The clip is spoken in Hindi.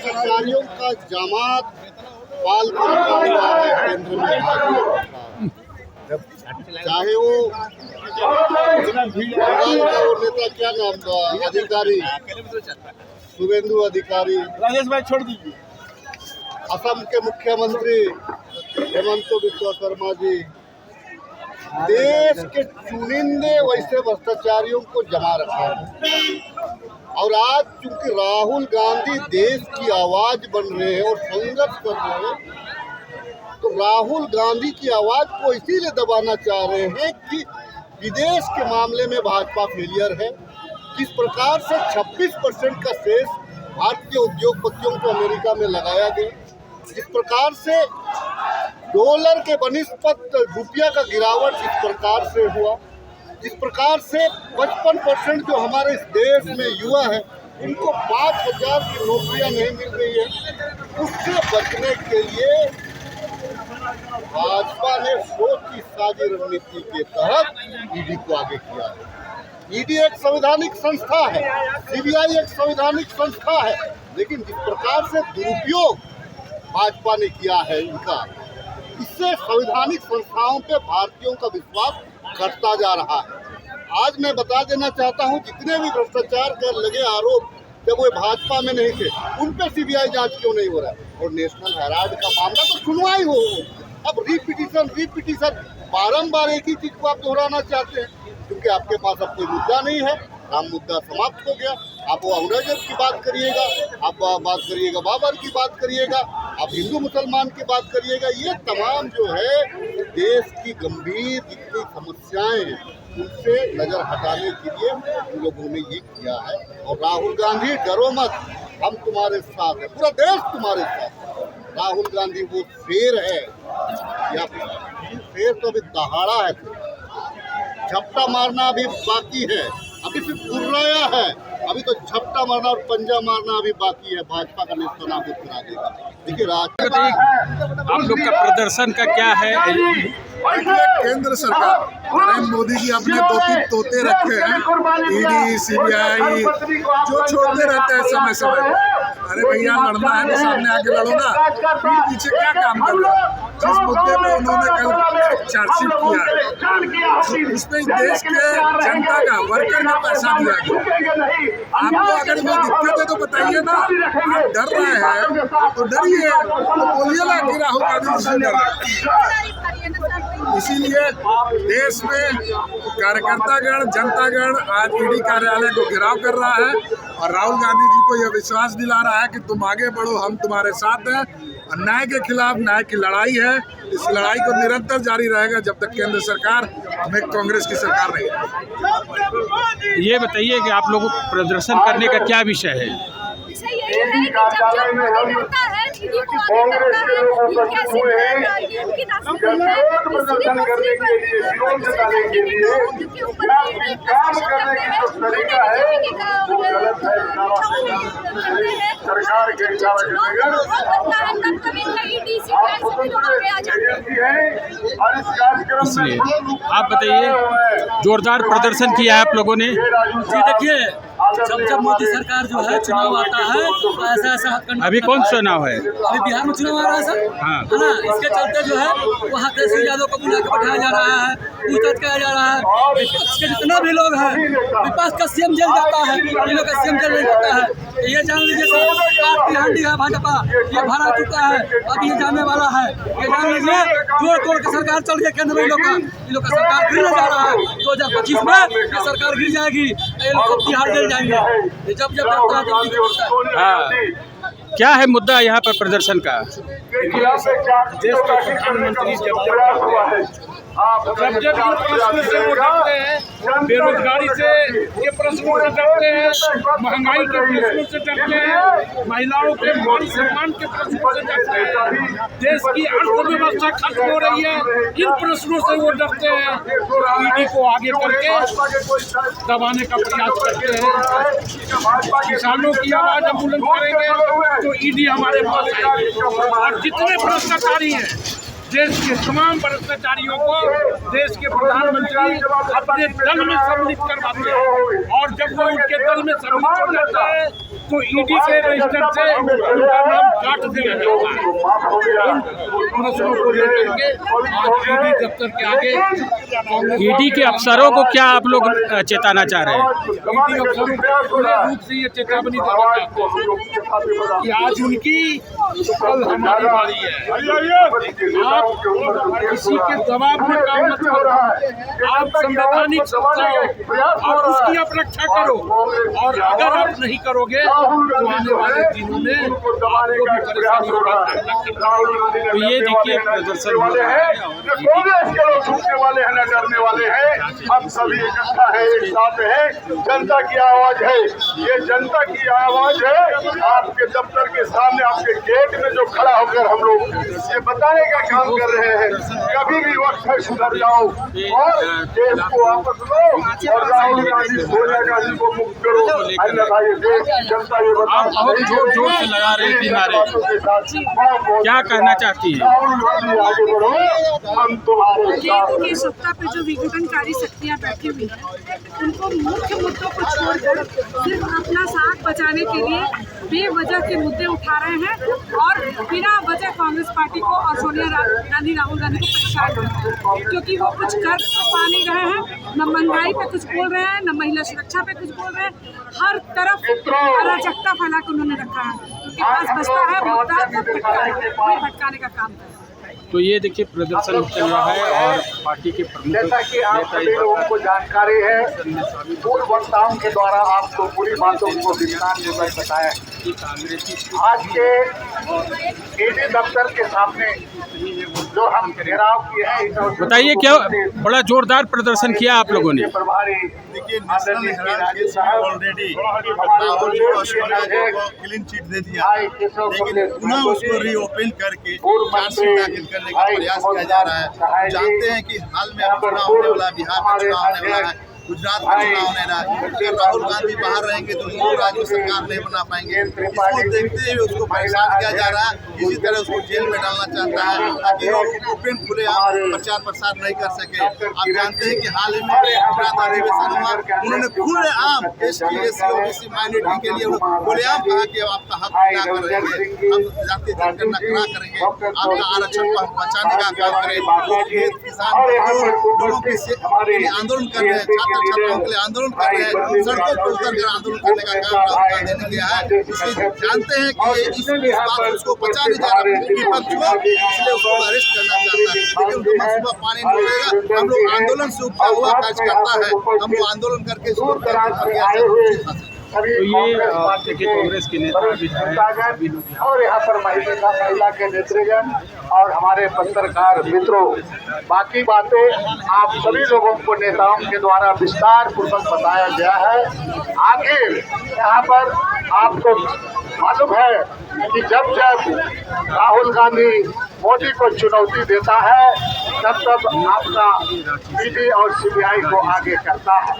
कर्मचारियों का जमात पाल कर रखा हुआ है केंद्र में, चाहे वो बंगाल का वो नेता, क्या नाम था, अधिकारी शुभेंदु अधिकारी, राजेश भाई छोड़ दीजिए, असम के मुख्यमंत्री हेमंत बिस्वा शर्मा जी, देश के चुनिंदे वैसे भ्रष्टाचारियों को जमा रखा है। और आज चूंकि राहुल गांधी देश की आवाज बन रहे हैं और संघर्ष कर रहे हैं, तो राहुल गांधी की आवाज को इसीलिए दबाना चाह रहे हैं कि विदेश के मामले में भाजपा फेलियर है। किस प्रकार से 26% का शेष भारतीय उद्योगपतियों को अमेरिका में लगाया गया, जिस प्रकार से डॉलर के बनिस्पत रुपया का गिरावट इस प्रकार से हुआ, जिस प्रकार से 55% जो हमारे इस देश में युवा है उनको 5,000 की नौकरियां नहीं मिल रही है, उससे बचने के लिए भाजपा ने सोच की साझी रणनीति के तहत ईडी को आगे किया है। ईडी एक संवैधानिक संस्था है, सीबीआई एक संवैधानिक संस्था है, लेकिन जिस प्रकार से दुरुपयोग भाजपा ने किया है इनका, इससे संवैधानिक संस्थाओं पे भारतीयों का विश्वास घटता जा रहा है। आज मैं बता देना चाहता हूं, जितने भी भ्रष्टाचार कर लगे आरोप जब वो भाजपा में नहीं थे, उन पे सीबीआई जांच क्यों नहीं हो रहा है? और नेशनल हेराल्ड का मामला तो सुनवाई हो, अब रिपीटिशन बारंबार एक ही चीज को आप दोहराना चाहते हैं, क्योंकि आपके पास अब कोई मुद्दा नहीं है। राम मुद्दा समाप्त हो गया, आप वो औरंगजेब की बात करिएगा, आप बात करिएगा बाबर की बात करिएगा, आप हिंदू मुसलमान की बात करिएगा, ये तमाम जो है देश की गंभीर जितनी समस्याएं हैं उनसे नजर हटाने के लिए उन लोगों ने ये किया है। और राहुल गांधी डरो मत, हम तुम्हारे साथ हैं, पूरा देश तुम्हारे साथ है। राहुल गांधी वो शेर है, या शेर तो अभी दहाड़ा है, झपटा मारना अभी बाकी है, अभी सिर्फ गुर्राया है, अभी तो झपटा मारना और पंजा मारना अभी बाकी है। भाजपा का नेस्तनाबूद करा देगा। देखिए आप लोग का प्रदर्शन का क्या है? केंद्र सरकार नरेंद्र मोदी जी अपने 2-3 तोते रखे हैं, ईडी सीबीआई जो छोड़ते रहते हैं समय समय। अरे भैया लड़ना है तो सामने आके लड़ो ना, पीछे क्या काम कर रहे हो? जिस मुद्दे पे उन्होंने कल चार्जशीट किया है उसमें देश के जनता का वर्कर का पैसा दिया गया। आपको अगर कोई दिक्कत है तो बताइए ना, आप डर रहे हैं तो डरिए, तो बोलिए ना कि राहुल गांधी से डर रहे। इसीलिए देश में कार्यकर्तागण जनतागण आज ईडी कार्यालय को घेराव कर रहा है और राहुल गांधी जी को यह विश्वास दिला रहा है कि तुम आगे बढ़ो, हम तुम्हारे साथ हैं। अन्याय के खिलाफ न्याय की लड़ाई है, इस लड़ाई को निरंतर जारी रहेगा जब तक केंद्र सरकार में कांग्रेस की सरकार नहीं है। ये बताइए कि आप लोगों को प्रदर्शन करने का क्या विषय है? सरकार के इसलिए आप बताइए, जोरदार प्रदर्शन किया है आप लोगों ने। जी देखिए, जब मोदी सरकार जो है चुनाव आता है तो ऐसा अभी कौन चुनाव है? अभी बिहार में चुनाव आ रहा है सर, हाँ। है ना। इसके चलते जो है वहाँ तेजस्वी यादव को बुला के बैठाया जा रहा है, पूछताछ किया जा रहा है। विपक्ष के जितना भी लोग हैं, विपक्ष का सीएम जेल जाता है, इन लोग का सीएम जेल नहीं जाता है। ये जान लीजिए सर, काट की हांडी है भाजपा, ये भरा चुका है, अब ये जाने वाला है। ये जान लीजिए, जोड़ तोड़ के सरकार चल रही है केंद्र में। इन लोग का सरकार गिरने जा रहा है। 2025 में ये सरकार गिर जाएगी, ये लोग सब बिहार जेल जाएंगे। जब हाँ, क्या है मुद्दा यहाँ पर प्रदर्शन का? देश के प्रधानमंत्री जब इन प्रश्नों से वो डरते हैं, बेरोजगारी से के प्रश्नों से डरते हैं, महंगाई के प्रश्नों से डरते हैं, महिलाओं के मान सम्मान के प्रश्नों से डरते हैं, देश की अर्थव्यवस्था खत्म हो रही है, इन प्रश्नों से वो डरते हैं। तो ईडी को आगे करके दबाने का प्रयास करते हैं। किसानों की आवाज हम बुलंद करेंगे तो ईडी हमारे पास आएगी। और जितने भ्रष्टाचारी हैं, देश के तमाम भ्रष्टाचारियों को देश के प्रधानमंत्री अपने दल में सम्मिलित करवाते हैं। और जब वो उनके दल में सम्मिलित हो जाता है तो ईडी के रजिस्टर से उनका नाम काट दिया जाता है। इन प्रश्नों को लेकर के आज ईडी दफ्तर के आगे ईडी के अफसरों को क्या आप लोग चेताना चाह रहे हैं? ईडी अफसरों को पूरे रूप से ये चेतावनी देना चाहते हैं कि आज उनकी कल हमारी बारी है। आप किसी के दबाव में काम मत करो, आप संवैधानिक सत्ता हो और उसकी आप रक्षा करो। और अगर आप नहीं करोगे तो आने वाले दिनों में आपको भी परेशानियों का सामना करना पड़ेगा। तो ये देखिए प्रदर्शन हो रहा है और कांग्रेस के लोग झूठने वाले हैं, न डरने वाले हैं। हम सभी इकट्ठा है, एक साथ है। जनता की आवाज है, ये जनता की आवाज है। आपके दफ्तर के सामने, आपके गेट में जो खड़ा होकर हम लोग ये बताने का काम कर रहे हैं, कभी भी वक्त है सुधर जाओ और देश को वापस लो और राहुल गांधी, सोनिया गांधी को मुक्त करो। अन्यथा ये देश की जनता ये आप बहुत जोर जोर से लगा रहे थे नारे, क्या कहना चाहती है? राहुल गांधी आगे बढ़ो, हम तुम्हारे केंद्र की सत्ता पे जो विघटनकारी शक्तियां बैठी हुई हैं, उनको मुख्य मुद्दों को छोड़कर सिर्फ अपना साथ बचाने के लिए बेवजह के मुद्दे उठा रहे हैं और बिना वजह कांग्रेस पार्टी को और सोनिया गांधी, राहुल गांधी को परेशान कर रहे हैं। क्योंकि वो कुछ कर पा नहीं रहे हैं, न महंगाई पे कुछ बोल रहे हैं, न महिला सुरक्षा पे कुछ बोल रहे हैं। हर तरफ अराजकता फैला के उन्होंने रखा है। उनके पास बचता है मुद्दा को भटकाने का काम कर। तो ये देखिए प्रदर्शन चल रहा है और पार्टी के प्रमुख जैसा कि आप सभी लोगों को जानकारी है, पूर्व वक्ताओं के द्वारा आपको पूरी बातों को विस्तार में बताया। आज के ईडी दफ्तर के सामने जो हम घेराव किए हैं, बताइए क्या बड़ा जोरदार प्रदर्शन किया आप लोगों ने? प्रभारी देखिए, नेशनल हेराल्ड केस में ऑलरेडी राहुल जी को सोनिया को क्लीन चिट दे दिया, लेकिन पुनः उसको रीओपन करके चार्जशीट दाखिल करने का प्रयास किया जा रहा है। जानते हैं कि हाल में अब चुनाव होने वाला है, बिहार में चुनाव होने वाला है, गुजरात में चुनाव होने रहा है। अगर राहुल गांधी बाहर रहेंगे तो हिंदू राज्य में सरकार नहीं बना पाएंगे। इसको देखते हुए उसको परेशान किया जा रहा है। इसी तरह उसको जेल में डालना चाहता है ताकि वो ओपन खुलेआम प्रचार प्रसार नहीं कर सके। आप जानते हैं कि हाल ही में गुजरात अधिवेशन हुआ, उन्होंने खुलेआम ST/SC OBC माइनॉरिटी के लिए खुलेआम कहा कि आपका हक पूरा करेंगे, हम जातीय जनगणना करा करेंगे, आपका आरक्षण को बचाने का काम करें। किसान लोगों के आंदोलन कर रहे हैं, छात्राओं के लिए आंदोलन कर रहे हैं, सड़कों पर उतरकर आंदोलन करने का काम राहुल गांधी ने किया है। इसलिए जानते हैं कि इस बात से उसको बचा नहीं जा रहा विपक्ष को, इसलिए उसको अरेस्ट करना चाहता है। लेकिन उनका सुबह पानी नहीं मिलेगा। हम लोग आंदोलन से उपजा हुआ कार्यकर्ता है, हम लोग आंदोलन करके इसको तो ये देखिए कांग्रेस के नेता विधायक और यहाँ पर महिला के नेतृत्व और हमारे पत्रकार मित्रों, बाकी बातें आप सभी लोगों को नेताओं के द्वारा विस्तार पूर्वक बताया गया है। आखिर यहाँ पर आपको मालूम है कि जब राहुल गांधी मोदी को चुनौती देता है, तब आपका ईडी और CBI को आगे करता है।